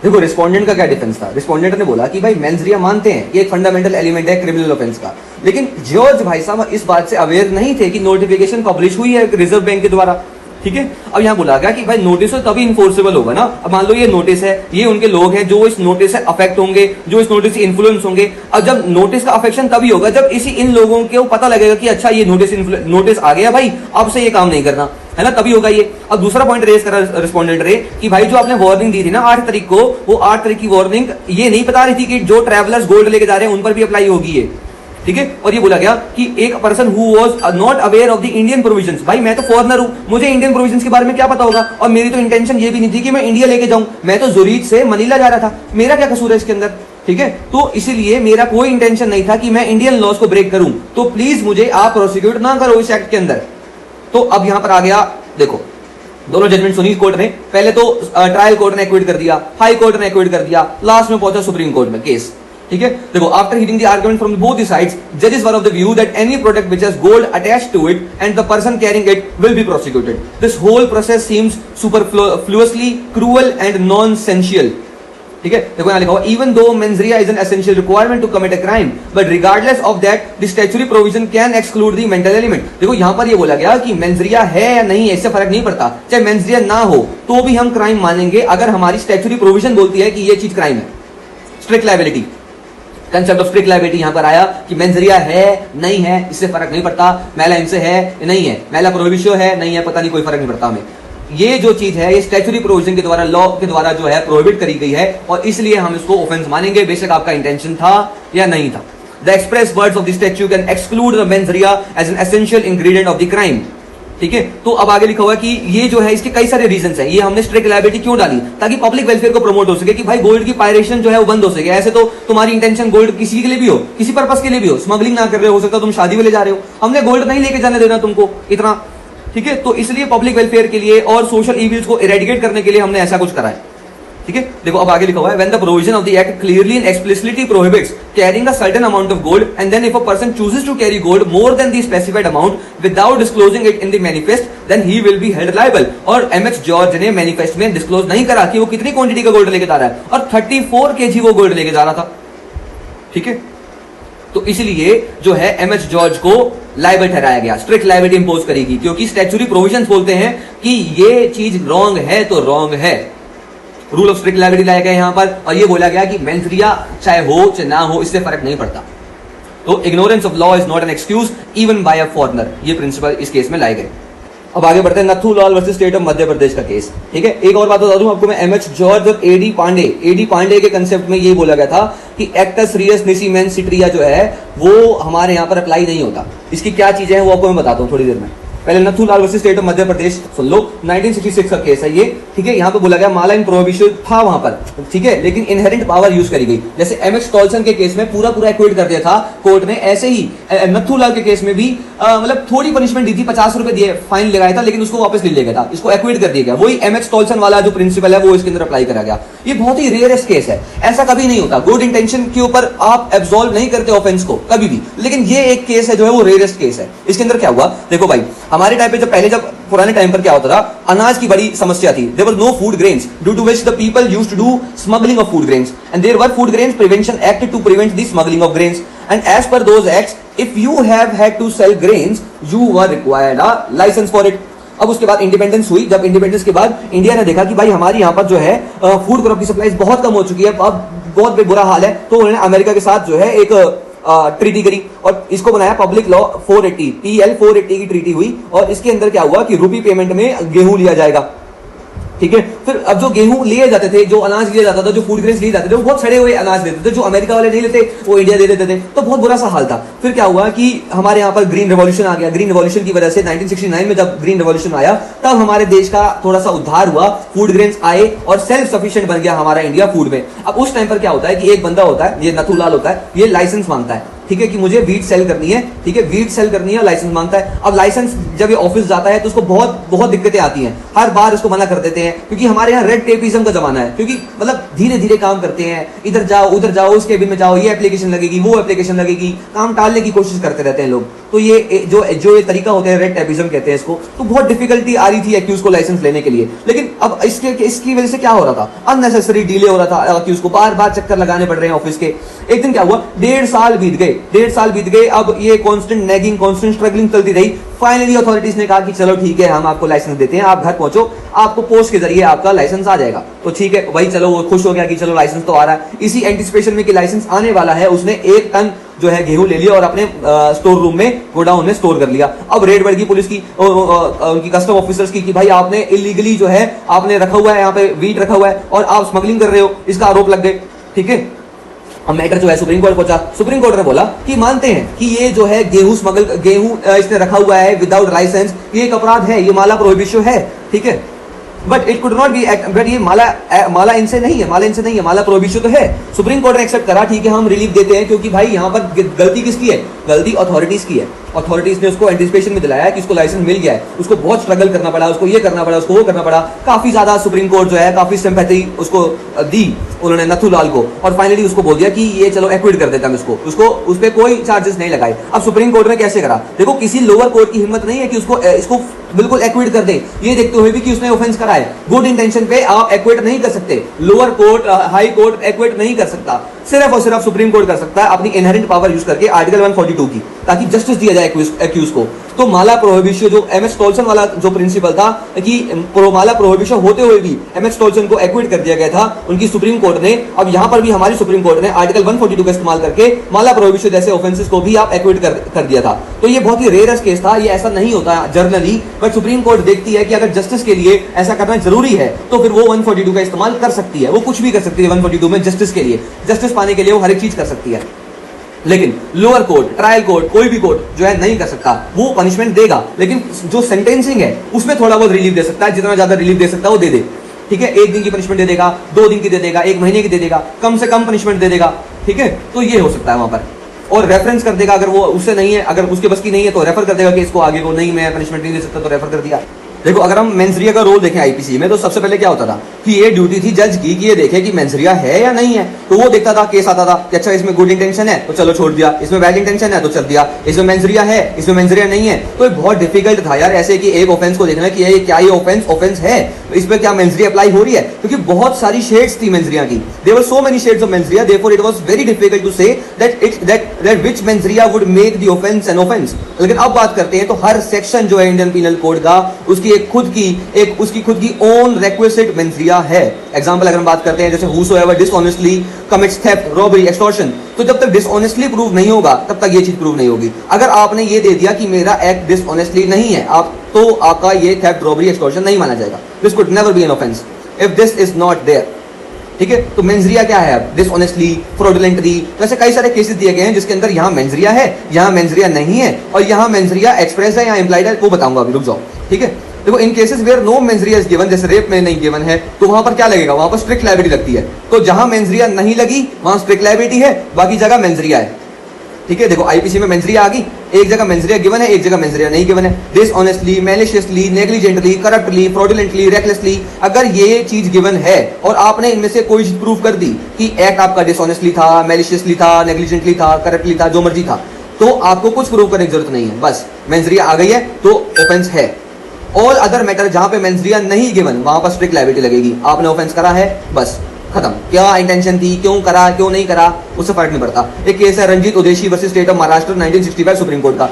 देखो रिस्पोंडेंट का क्या डिफेंस था। रिस्पोंडेंट ने बोला कि भाई मेंसरिया मानते हैं कि एक फंडामेंटल एलिमेंट है क्रिमिनल ऑफेंस का, लेकिन जॉर्ज भाई साहब इस बात से अवेयर नहीं थे कि नोटिफिकेशन पब्लिश हुई है रिजर्व बैंक के द्वारा। ठीक है, अब यहाँ बोला गया कि भाई नोटिस तो तभी इन्फोर्सेबल होगा ना। अब मान लो ये नोटिस है, ये उनके लोग हैं जो इस नोटिस से अफेक्ट होंगे, जो इस नोटिस से इन्फ्लुएंस होंगे। अब जब नोटिस का अफेक्शन तभी होगा जब इन लोगों को पता लगेगा कि अच्छा ये नोटिस आ गया भाई, अब से ये काम नहीं करना है ना, तभी होगा ये। अब दूसरा पॉइंट रेज करा रिस्पोंडेंट रे कि भाई जो आपने वार्निंग दी थी ना 8 तारीख को, वो 8 तारीख की वार्निंग ये नहीं बता रही थी कि जो ट्रैवलर्स गोल्ड लेके जा रहे हैं उन पर भी अप्लाई होगी ये। ठीक है, और ये बोला गया कि एक person who was not aware of the Indian provisions, भाई मैं तो फॉरनर हूं, मुझे इंडियन प्रोविजंस के बारे में क्या पता होगा, और मेरी तो इंटेंशन ये भी नहीं थी कि मैं इंडिया लेके जाऊं, मैं तो जुरीक से मनीला जा रहा था, मेरा क्या कसूर है इसके अंदर। ठीक है, तो इसीलिए मेरा कोई इंटेंशन नहीं था कि मैं इंडियन लॉज को ब्रेक करूं, तो प्लीज मुझे आप प्रोसिक्यूट ना करो इस एक्ट के अंदर। तो अब यहां पर आ गया, देखो दोनों जजमेंट सुनी कोर्ट ने। पहले तो ट्रायल कोर्ट ने एक्विट कर दिया, हाई कोर्ट ने एक्विट कर दिया, लास्ट में पहुंचा सुप्रीम कोर्ट में केस। ठीक है, देखो after hearing the argument from both the sides, जजेस were of the view that any product which has gold attached to it and the person carrying it will be prosecuted. This whole process seems superfluously cruel and nonessential. ठीक है, देखो यहां लिखा हुआ even though mens rea is an essential requirement to commit a crime but regardless of that the statutory provision can exclude the mental element. देखो यहां पर ये बोला गया कि मेंसरिया है या नहीं है इससे फर्क नहीं पड़ता, चाहे मेंसरिया ना हो तो भी हम क्राइम मानेंगे अगर हमारी स्टैट्यूटरी प्रोविजन बोलती है कि ये चीज क्राइम है। Strict liability, concept of strict liability यहां पर आया कि मेंसरिया है नहीं है इससे फर्क नहीं पड़ता, मैला इनसे है नहीं है, मैला प्रोहिबिशन है नहीं है, पता नहीं कोई फर्क नहीं पड़ता हमें। ये जो चीज है ये स्टैट्यूटरी प्रोविजन के द्वारा लॉ के द्वारा जो है प्रोहिबिट करी गई है, और इसलिए हम इसको ऑफेंस मानेंगे बेशक आपका इंटेंशन था या नहीं था। The express words of the statute can exclude the mens rea as an essential ingredient of the crime. ठीक है, तो अब आगे लिखा हुआ कि ये जो है इसके कई सारे रीजंस हैं। ये हमने स्ट्रिक्ट लायबिलिटी क्यों डाली, ताकि पब्लिक वेलफेयर को प्रमोट हो सके कि भाई गोल्ड की पायरेशन जो है वो बंद हो सके। ऐसे तो तुम्हारी इंटेंशन गोल्ड किसी के लिए भी हो, किसी पर्पस के लिए भी हो, स्मगलिंग ना कर रहे हो सकता तुम शादी में ले जा रहे हो, हमने गोल्ड नहीं लेके जाने देना तुमको इतना। ठीक है, तो इसलिए पब्लिक वेलफेयर के लिए और सोशल इविल्स को इरेडिकेट करने के लिए हमने ऐसा कुछ करा है। ठीक है, देखो अब आगे लिखा हुआ है when the provision of the act clearly and explicitly prohibits carrying a certain amount of gold and then if a person chooses to carry gold more than the specified amount without disclosing it in the manifest then he will be held liable. और MH George ने manifest में disclose नहीं करा कि वो कितनी quantity का gold लेके जा रहा है, और 34 kg वो गोल्ड लेके जा रहा था। ठीक है, तो इसलिए जो है एमएच जॉर्ज को लायबल ठहराया गया, स्ट्रिक्ट लायबिलिटी इंपोज करेगी, क्योंकि स्टैट्यूटरी प्रोविजंस बोलते हैं कि ये चीज रॉन्ग है तो रॉन्ग है। रूल ऑफ स्ट्रिक्ट लायबिलिटी लाया गया यहां पर, और ये बोला गया कि मेंथरिया चाहे हो चाहे ना हो इससे फर्क नहीं पड़ता। तो ignorance of law is not an excuse even bye a foreigner, ये प्रिंसिपल इस केस में लाए गए। अब आगे बढ़ते हैं नथू लाल versus state of Madhya Pradesh का केस। ठीक है, एक और बात बता दूं आपको मैं, एमएच जॉर्ज और एडी पांडे के कंसेप्ट में ये बोला गया था कि एक्टस रियस निसी मेंस सिट्रिया जो है वो हमारे यहां पर अप्लाई नहीं होता। इसकी क्या चीजें हैं वो आपको मैं बताता हूं थोड़ी देर में। पहले नथू लाल versus state of Madhya Pradesh सुन लो, 1966 का केस है ये। ठीक है, यहां पे बोला गया माला इन प्रोहिबिशन था वहां पर, ठीक है, लेकिन इनहेरेंट पावर यूज करी गई। जैसे एमएक्स टॉल्सन के केस में पूरा एक्विट कर दिया था कोर्ट ने, ऐसे ही नथू लाल के केस में भी मतलब थोड़ी पनिशमेंट दी थी, 50 रुपए दिए, फाइन लगाया था, लेकिन उसको वापस ले लिया गया था, इसको एक्विट कर दिया गया। वही एमएक्स टॉल्सन वाला जो प्रिंसिपल है वो इसके अंदर अप्लाई करा गया। ये बहुत ही रेयरेस्ट केस है, ऐसा कभी नहीं होता। गुड इंटेंशन के ऊपर आप एब्सॉल्व नहीं करते ऑफेंस को कभी भी, लेकिन ये एक केस है जो है वो रेयरेस्ट केस है। इसके अंदर क्या हुआ देखो भाई, हमारे टाइम पे जब पहले पुराने टाइम पर क्या होता था, अनाज की बड़ी समस्या थी। There was no food grains due to which the people used to do smuggling of food grains and there were food grains prevention act to prevent the smuggling of grains and as per those acts if you have had to sell grains you were required a licence for it. अब उसके बाद independence हुई, जब independence के बाद India ने देखा कि भाई हमारी यहाँ पर जो है फूड क्रॉप की सप्लाई बहुत कम हो चुकी है, अब बहुत बुरा हाल है, तो उन्होंने अमेरिका के साथ जो है एक ट्रीटी करी और इसको बनाया पब्लिक लॉ 480, PL 480 की ट्रीटी हुई। और इसके अंदर क्या हुआ कि रुपी पेमेंट में गेहूं लिया जाएगा। ठीक है, फिर अब जो गेहूं लिए जाते थे, जो अनाज लिया जाता था, जो फूड ग्रेन्स लिए जाते थे, वो बहुत सड़े हुए अनाज देते थे, जो अमेरिका वाले नहीं लेते वो इंडिया दे देते थे, तो बहुत बुरा सा हाल था। फिर क्या हुआ कि हमारे यहाँ पर ग्रीन रेवोल्यूशन आ गया। ग्रीन रेवोल्यूशन की वजह से 1969 में जब ग्रीन रेवोल्यूशन आया तब हमारे देश का थोड़ा सा उद्धार हुआ, फूड ग्रेन्स आए और सेल्फ सफिशिएंट बन गया हमारा इंडिया फूड में। अब उस टाइम पर क्या होता है कि एक बंदा होता है, ये नथूलाल होता है, ये लाइसेंस मांगता है, ठीक है, कि मुझे वीट सेल करनी है, ठीक है, वीट सेल करनी है, लाइसेंस मांगता है। अब लाइसेंस जब ये ऑफिस जाता है तो उसको बहुत दिक्कतें आती हैं, हर बार उसको मना कर देते हैं, क्योंकि हमारे यहाँ रेड टेपिज्म का जमाना है, क्योंकि मतलब धीरे धीरे काम करते हैं, इधर जाओ उधर जाओ, उस केबिन में जाओ, ये एप्लीकेशन लगेगी वो एप्लीकेशन लगेगी, काम टालने की कोशिश करते रहते हैं लोग। तो ये जो ये तरीका होता है रेड टेपिज्म कहते हैं इसको। तो बहुत डिफिकल्टी आ रही थी एक्यूज को लाइसेंस लेने के लिए, लेकिन अब इसकी वजह से क्या हो रहा था, अननेसेसरी डिले हो रहा था, एक्यूज को बार बार चक्कर लगाने पड़ रहे हैं ऑफिस के। एक दिन क्या हुआ, 1.5 साल बीत गए, अब ये कांस्टेंट नैगिंग, कांस्टेंट स्ट्रगलिंग चलती रही। फाइनली अथॉरिटीज ने कहा कि चलो ठीक है, हम आपको लाइसेंस देते हैं, आप घर पहुंचो, आपको पोस्ट के जरिए आपका लाइसेंस आ जाएगा। तो ठीक है भाई, चलो वो खुश हो गया कि चलो लाइसेंस तो आ रहा है। इसी एंटिसिपेशन में कि लाइसेंस आने वाला है, उसने 1 टन जो है गेहूं ले लिया और अपने स्टोर रूम में, गोडाउन में स्टोर कर लिया। अब रेड बढ़ गई पुलिस की, उनकी कस्टम ऑफिसर्स की, कि भाई आपने इलीगली जो है आपने रखा हुआ है, यहाँ पे वीट रखा हुआ है और आप स्मगलिंग कर रहे हो, इसका आरोप लग गए। ठीक है, अब मैटर जो है सुप्रीम कोर्ट पहुंचा। सुप्रीम कोर्ट ने बोला कि मानते हैं कि ये जो है गेहूं इसने रखा हुआ है विदाउट लाइसेंस, ये एक अपराध है, ये माला प्रोहिबिशन है। ठीक है, but it could not be, but ये माला इनसे नहीं है, माला प्रोहिबिशन तो है। सुप्रीम कोर्ट ने एक्सेप्ट करा, ठीक है, हम रिलीफ देते हैं, क्योंकि भाई यहाँ पर गलती किसकी है, गलती अथॉरिटीज की है। अथॉरिटीज ने उसको एंटिसिपेशन में दिलाया कि उसको लाइसेंस मिल गया है, उसको बहुत स्ट्रगल करना पड़ा, उसको ये करना पड़ा, उसको वो करना पड़ा, काफी ज्यादा सुप्रीम कोर्ट जो है काफी सिंपैथी उसको दी उन्होंने नथूलाल को, और फाइनली उसको बोल दिया कि ये चलो एक्विट कर देता है उसको उस पर कोई चार्जेस नहीं लगाए। अब सुप्रीम कोर्ट ने कैसे करा, देखो किसी लोअर कोर्ट की हिम्मत नहीं है कि इसको बिल्कुल एक्विट कर दे, ये देखते हुए भी कि उसने ऑफेंस करा है। गुड इंटेंशन पे आप एक्विट नहीं कर सकते, lower court high court equity नहीं कर सकता, सिर्फ और सिर्फ सुप्रीम कोर्ट कर सकता है अपनी इनहेरेंट पावर यूज करके आर्टिकल 142 की, ताकि जस्टिस दिया जाए एक्यूज को। तो माला प्रोहिबिशन जो एमएक्स टॉल्सन वाला जो प्रिंसिपल था कि माला प्रोहिबिशन होते हुए भी एमएक्स टॉल्सन को एक्विट कर दिया गया था उनकी सुप्रीम कोर्ट ने। अब यहां पर भी हमारी सुप्रीम कोर्ट ने आर्टिकल 142 का इस्तेमाल करके माला प्रोहिबिशन जैसे ऑफेंसेस को भी आप एक्विट कर दिया था। तो ये बहुत ही रेयरेस्ट केस था, ये ऐसा नहीं होता जर्नली, बट सुप्रीम कोर्ट देखती है कि अगर जस्टिस के लिए ऐसा करना जरूरी है तो फिर वो 142 का इस्तेमाल कर सकती है, वो कुछ भी कर सकती है 142 में जस्टिस के लिए, जस्टिस पाने के लिए वो हर एक चीज कर सकती है। लेकिन लोअर कोर्ट, ट्रायल कोर्ट, कोई भी कोर्ट जो है नहीं कर सकता, वो पनिशमेंट देगा, लेकिन जो सेंटेंसिंग है उसमें थोड़ा बहुत रिलीफ दे सकता है, जितना ज्यादा रिलीफ दे सकता है वो दे दे। ठीक है, 1 दिन की पनिशमेंट दे देगा, 2 दिन की दे देगा, 1 महीने की दे देगा, कम से कम पनिशमेंट दे देगा। ठीक है, तो ये हो सकता है वहां पर, और रेफरेंस कर देगा, अगर वो उससे नहीं है, अगर उसके बस की नहीं है तो रेफर कर देगा कि इसको आगे को नहीं, मैं पनिशमेंट नहीं दे सकता, तो रेफर कर दिया। देखो अगर हम मेंसरिया का रोल देखें आईपीसी में तो सबसे पहले क्या होता था कि ये ड्यूटी थी जज की कि ये देखे कि मेंसरिया है या नहीं है। तो वो देखता था, केस आता था कि अच्छा इसमें गुड इंटेंशन है तो चलो छोड़ दिया, इसमें बैड इंटेंशन है तो चल दिया, इसमें मेंसरिया है इसमें मेंसरिया नहीं है। तो ये बहुत डिफिकल्ट था यार ऐसे कि एक ऑफेंस को देखना कि ये क्या ये ऑफेंस है, तो इस पर क्या मेंसरिया अप्लाई हो रही है, क्योंकि बहुत सारी शेड्स थी मेंसरिया की। There were so many shades of mens rea, therefore it was very difficult to say that which mens rea would make the offence an offence. लेकिन अब बात करते हैं तो हर सेक्शन जो है इंडियन पीनल कोड का उसकी उसकी खुद की ओन रिक्विजिट मेंसरिया है। एग्जांपल अगर हम बात करते हैं जैसे whosoever dishonestly commits theft, robbery, extortion, तो जब तक डिसऑनेस्टली प्रूव नहीं होगा तब तक ये चीज प्रूव नहीं होगी। अगर आपने ये दे दिया कि मेरा एक्ट डिसऑनेस्टली नहीं है आप तो आपका ये थेफ्ट, रॉबरी, एक्सटॉर्शन नहीं माना जाएगा। This could never be an offence if this is not there. ठीक है, तो मेंसरिया क्या है अब, डिसऑनेस्टली, फ्रॉडुलेंटली, तो ऐसे कई सारे केसेस दिए गए हैं जिसके अंदर यहाँ मेंसरिया है, यहाँ मेंसरिया नहीं है और यहाँ मेंसरिया एक्सप्रेस है या इंप्लाइड है, वो बताऊंगा अभी, रुक जाओ। ठीक है, देखो in cases where no mens rea is given, जैसे रेप में नहीं गिवन है तो वहां पर क्या लगेगा, वहां पर स्ट्रिक्ट लायबिलिटी लगती है। तो जहां मेंसरिया नहीं लगी वहां स्ट्रिक्ट लायबिलिटी है, बाकी जगह मेंसरिया है। ठीक है, देखो आईपीसी में मेंसरिया आ गई, एक जगह मेंसरिया गिवन है, एक जगह मेंसरिया नहीं गिवन है। डिसऑनेस्टली, मैलिशियसली, नेग्लिजेंटली, करप्टली, फ्रॉडुलेंटली, रेकलेसली, अगर ये चीज गिवन है और आपने इनमें से कोई चीज प्रूव कर दी कि एक्ट आपका डिसऑनेस्टली था, मैलिशियसली था, नेग्लिजेंटली था, करप्टली था, जो मर्जी था, तो आपको कुछ प्रूव करने की जरूरत नहीं है, बस मेंसरिया आ गई है तो ऑफेंस है। ऑल अदर मैटर जहां पे मेंसरिया नहीं गिवन वहां पर स्ट्रिक्ट लायबिलिटी लगेगी। आपने ऑफेंस करा है बस खत्म, क्या इंटेंशन थी, क्यों करा, क्यों नहीं करा, उससे फर्क नहीं पड़ता। एक केस है Ranjit Udeshi versus state of Maharashtra 1965 supreme court का।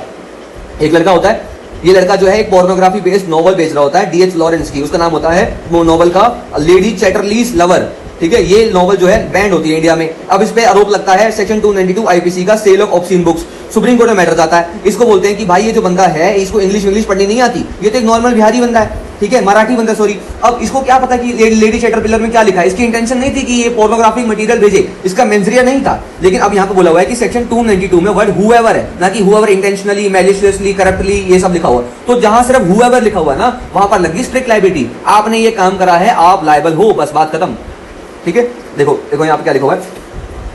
एक लड़का होता है, ये लड़का जो है एक पोर्नोग्राफी बेस्ड नॉवल बेच रहा होता है डीएच लॉरेंस की, उसका नाम होता है वो नॉवल का लेडी चैटरलीज लवर। ठीक है, ये नॉवल जो है बैंड होती है इंडिया में। अब इस पे आरोप लगता है सेक्शन 292 आईपीसी का, sale of obscene books. Supreme court में मैटर जाता है, इसको बोलते हैं कि भाई ये जो बंदा है इसको इंग्लिश पढ़नी नहीं आती, ये तो एक नॉर्मल बिहारी बंदा है, ठीक है, मराठी बंदा सॉरी। अब इसको क्या पता कि लेडी चैटरपिलर में क्या लिखा है, इसकी इंटेंशन नहीं थी कि ये पोर्नोग्राफिक मटेरियल भेजे, इसका मेंसरिया नहीं था। लेकिन अब यहाँ पे बोला हुआ है कि सेक्शन 292 में वर्ड हुएवर है, ना कि हुएवर इंटेंशनली, मैलिशियसली, करप्टली ये सब लिखा हुआ। तो जहां सिर्फ हुएवर लिखा हुआ है ना वहां पर लगी स्ट्रिक्ट लायबिलिटी, आपने ये काम करा है आप लायबल हो, बस बात खत्म। ठीक है, देखो यहाँ पे क्या लिखा हुआ है,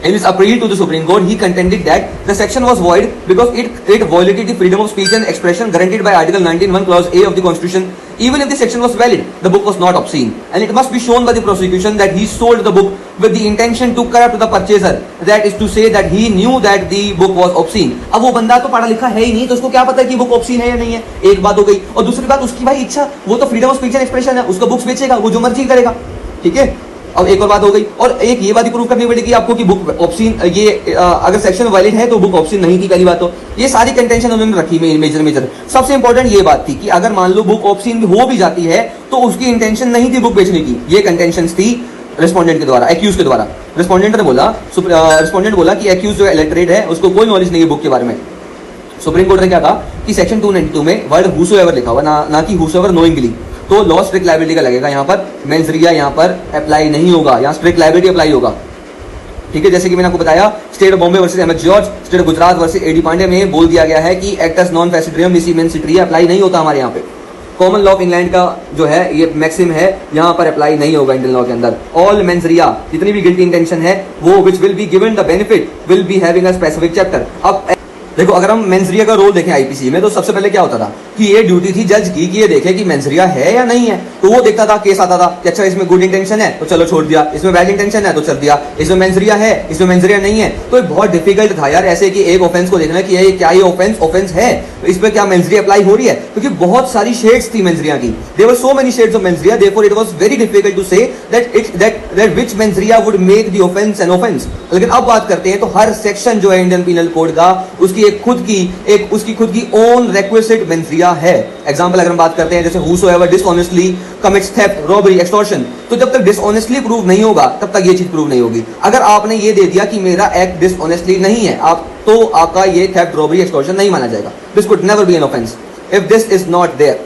in his appeal to the Supreme Court, he contended that the section was void because it violated the freedom of speech and expression guaranteed by Article 19(1) Clause A of the Constitution. Even if the section was valid, the book was not obscene, and it must be shown by the prosecution that he sold the book with the intention to corrupt the purchaser. That is to say that he knew that the book was obscene. अब वो बंदा तो पढ़ा लिखा है ही नहीं, तो उसको क्या पता है कि बुक obscene है या नहीं है। एक बात हो गई, और दूसरी बात उसकी भाई इच्छा, वो तो freedom of speech and expression है, उसका बुक्स बेचेगा, वो जो मर्जी करेगा। ठीक है, अब एक और बात हो गई, और एक ये बात ही प्रूव करनी पड़ेगी आपको कि बुक ऑप्शन ये अगर सेक्शन वैलिड है तो बुक ऑप्शन नहीं थी। पहली बात तो ये सारी कंटेंशन उन्होंने रखी मेजर सबसे इंपॉर्टेंट ये बात थी कि अगर मान लो बुक ऑप्शन हो भी जाती है तो उसकी इंटेंशन नहीं थी बुक बेचने की, ये कंटेंशन थी रिस्पोंडेंट के द्वारा, एक्यूज के द्वारा। रिस्पोंडेंट ने बोला कि एक्यूज जो इलिटरेट है उसको कोई नॉलेज नहीं है बुक के बारे में। सुप्रीम कोर्ट ने क्या कहा कि सेक्शन 292 में वर्ड हुसोएवर लिखा हुआ ना कि हुसोएवर नोइंगली, तो लॉ स्ट्रिक्ट लायबिलिटी का लगेगा, यहाँ पर मेंसरिया यहाँ पर अप्लाई नहीं होगा, यहाँ स्ट्रिक्ट लायबिलिटी अप्लाई होगा। ठीक है, जैसे कि मैंने आपको बताया state of Bombay versus MH George, state of Gujarat versus AD Pandey में बोल दिया गया है कि एक्टस नॉन फैसिट्रियम मिसी मेंसिट्रिया अप्लाई नहीं होता हमारे यहाँ पे। कॉमन लॉ ऑफ इंग्लैंड का जो है ये मैक्सिम है, यहाँ पर अप्लाई नहीं होगा इंडियन लॉ के अंदर। ऑल मेंसरिया जितनी भी गिल्टी इंटेंशन है वो which will be given the benefit will be having a specific chapter. अब देखो अगर हम मेंसरिया का रोल देखें आईपीसी में तो सबसे पहले क्या होता था कि ये ड्यूटी थी जज की कि ये देखे कि मेंसरिया है या नहीं है। तो वो देखता था, केस आता था कि अच्छा इसमें गुड इंटेंशन है तो चलो छोड़ दिया, इसमें बैड इंटेंशन है तो चल दिया, इसमें मेंसरिया है इसमें मेंसरिया नहीं है। तो ये बहुत डिफिकल्ट था यार ऐसे कि एक ऑफेंस को देखना कि ये क्या ये ऑफेंस है, तो इस पर क्या मेंसरिया अप्लाई हो रही है, क्योंकि बहुत सारी शेड्स थी मेंसरिया की। There were so many shades of mens rea, therefore it was very difficult to say that which mens rea would make the offence an offence. लेकिन अब बात करते हैं तो हर सेक्शन जो है इंडियन पीनल कोड का उसकी उसकी खुद की ओन रिक्विजिट मेंसरिया है। एग्जांपल अगर हम बात करते हैं जैसे whosoever dishonestly commits theft, robbery, extortion, तो जब तक डिसऑनेस्टली प्रूव नहीं होगा तब तक ये चीज प्रूव नहीं होगी। अगर आपने ये दे दिया कि मेरा एक्ट डिसऑनेस्टली नहीं है आप तो आपका ये थेफ्ट, रॉबरी, एक्सटॉर्शन नहीं माना जाएगा। This could never be an offence if this is not there.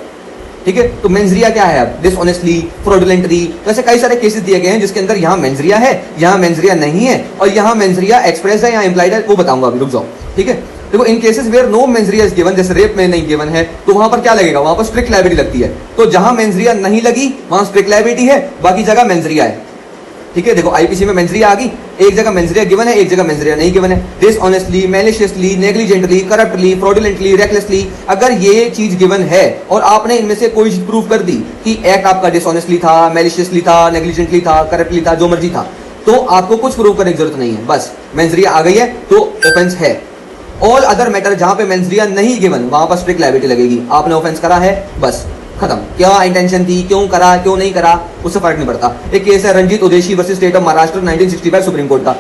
ठीक है, तो मेंसरिया क्या है अब, डिसऑनेस्टली, फ्रॉडुलेंटली, तो ऐसे कई सारे केसेस दिए गए हैं जिसके अंदर यहाँ मेंसरिया है, यहाँ मेंसरिया नहीं है और यहाँ मेंसरिया एक्सप्रेस है या इंप्लाइड है, वो बताऊंगा अभी, रुक जाओ। ठीक है, देखो in cases where no mens rea is given, जैसे रेप में नहीं गिवन है तो वहां पर क्या लगेगा, वहां पर स्ट्रिक्ट लायबिलिटी लगती है। तो जहां मेंसरिया नहीं लगी वहां स्ट्रिक्ट लायबिलिटी है, बाकी जगह मेंसरिया है। ठीक है, देखो आईपीसी में मेंसरिया आ गई, एक जगह मेंसरिया गिवन है, एक जगह मेंसरिया नहीं गिवन है। डिसऑनेस्टली, मैलिशियसली, नेग्लिजेंटली, करप्टली, फ्रॉडुलेंटली, रेकलेसली, अगर ये चीज गिवन है और आपने इनमें से कोई चीज प्रूव कर दी कि एक्ट आपका डिसऑनेस्टली था, मैलिशियसली था, नेग्लिजेंटली था, करप्टली था, जो मर्जी था, तो आपको कुछ प्रूव करने की जरूरत नहीं है, बस मेंसरिया आ गई है तो ऑफेंस है। ऑल अदर मैटर जहां पे मेंसरिया नहीं गिवन वहां पर स्ट्रिक्ट लायबिलिटी लगेगी। आपने ऑफेंस करा है, बस खत्म। क्या इंटेंशन थी, क्यों करा, क्यों नहीं करा, उससे फर्क नहीं पड़ता। एक केस है Ranjit Udeshi versus state of Maharashtra 1965 supreme court का।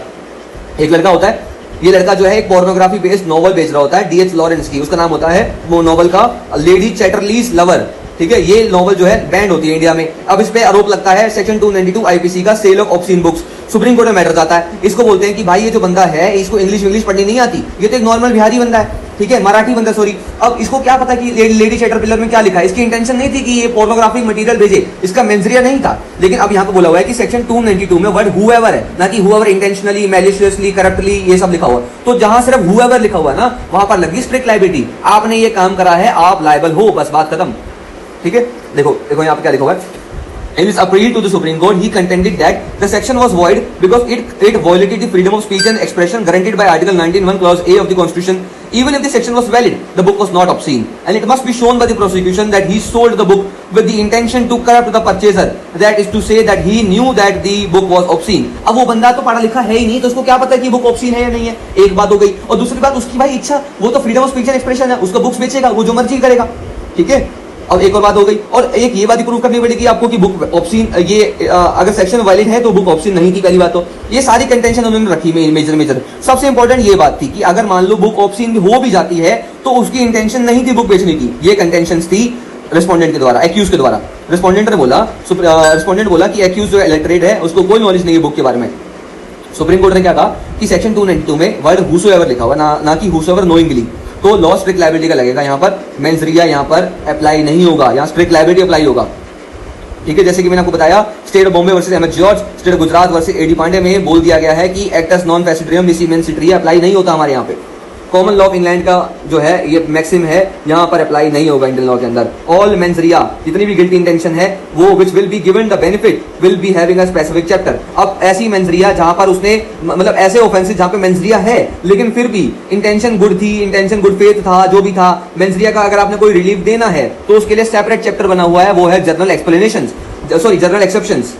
एक लड़का होता है, ये लड़का जो है एक पोर्नोग्राफी बेस्ड नॉवल बेच रहा होता है डीएच लॉरेंस की, उसका नाम होता है वो नॉवल का लेडी चैटरलीज लवर। ठीक है, ये नॉवल जो है बैंड होती है इंडिया में। अब इस पे आरोप लगता है सेक्शन 292 आईपीसी का, sale of obscene books. Supreme court में मैटर जाता है। इसको बोलते हैं कि भाई ये जो बंदा है इसको इंग्लिश पढ़नी नहीं आती, ये तो एक नॉर्मल बिहारी बंदा है, ठीक है, मराठी बंदा सॉरी। अब इसको क्या पता कि लेडी चैटरपिलर में क्या लिखा है, इसकी इंटेंशन नहीं थी कि ये पोर्नोग्राफिक मटेरियल भेजे, इसका मेंसरिया नहीं था। लेकिन अब यहाँ पे बोला हुआ है कि सेक्शन 292 में वर्ड हुएवर है, ना कि हुएवर इंटेंशनली, मैलिशियसली, करप्टली ये सब लिखा हुआ। तो जहां सिर्फ हुएवर लिखा हुआ ना वहां पर लगी स्ट्रिक्ट लायबिलिटी। आपने ये काम करा है, आप लायबल हो, बस बात खत्म। ठीक है, देखो यहाँ पे क्या लिखा हुआ है। In his appeal to the Supreme Court, he contended that the section was void because it violated the freedom of speech and expression guaranteed by Article 19(1) Clause A of the Constitution. Even if the section was valid, the book was not obscene, and it must be shown by the prosecution that he sold the book with the intention to corrupt the purchaser. That is to say that he knew that the book was obscene. अब वो बंदा तो पढ़ा लिखा है ही नहीं, तो उसको क्या पता है कि बुक obscene है या नहीं है। एक बात हो गई, और दूसरी बात उसकी भाई इच्छा, वो तो freedom of speech and expression है, उसका बुक्स बेचेगा, वो जो मर्जी करेगा। ठीक है, अब एक और बात हो गई, और एक ये बात प्रूव करनी पड़ेगी आपको कि बुक ऑप्शन ये अगर सेक्शन वैलिड है तो बुक ऑप्शन नहीं थी। पहली बात तो ये सारी कंटेंशन उन्होंने रखी मेजर सबसे इंपॉर्टेंट ये बात थी कि अगर मान लो बुक ऑप्शन हो भी जाती है तो उसकी इंटेंशन नहीं थी बुक बेचने की। ये कंटेंशन थी रिस्पोंडेंट के द्वारा, एक्यूज के द्वारा। रिस्पोंडेंट बोला कि एक्यूज जो इलेक्टरेट है उसको कोई नॉलेज नहीं है बुक के बारे में। सुप्रीम कोर्ट ने क्या कहा कि सेक्शन 292 में वर्ड हुसोएवर लिखा हुआ, ना कि हुसोएवर नोइंगली, तो लॉ स्ट्रिक्ट लायबिलिटी का लगेगा। यहाँ पर मेंसरिया यहाँ पर अप्लाई नहीं होगा, यहाँ स्ट्रिक्ट लायबिलिटी अप्लाई होगा। ठीक है, जैसे कि मैंने आपको बताया state of Bombay versus MH George, state of Gujarat versus AD Pandey में बोल दिया गया है कि actus non facit reum nisi mens sit rea apply नहीं होता हमारे यहाँ पे। कॉमन लॉ ऑफ इंग्लैंड का जो है ये मैक्सिम है, यहाँ पर अप्लाई नहीं होगा इंडियन लॉ के अंदर। ऑल मेंसरिया जितनी भी गिल्टी इंटेंशन है वो which will be given the benefit will be having a specific chapter. अब ऐसी मेंसरिया जहां पर उसने मतलब ऐसे ऑफेंसेस जहां पे मेंसरिया है लेकिन फिर भी इंटेंशन गुड थी, इंटेंशन गुड फेथ था, जो भी था, मेंसरिया का अगर आपने कोई रिलीफ देना है तो उसके लिए सेपरेट चैप्टर बना हुआ है, वो है general explanations, sorry general exceptions.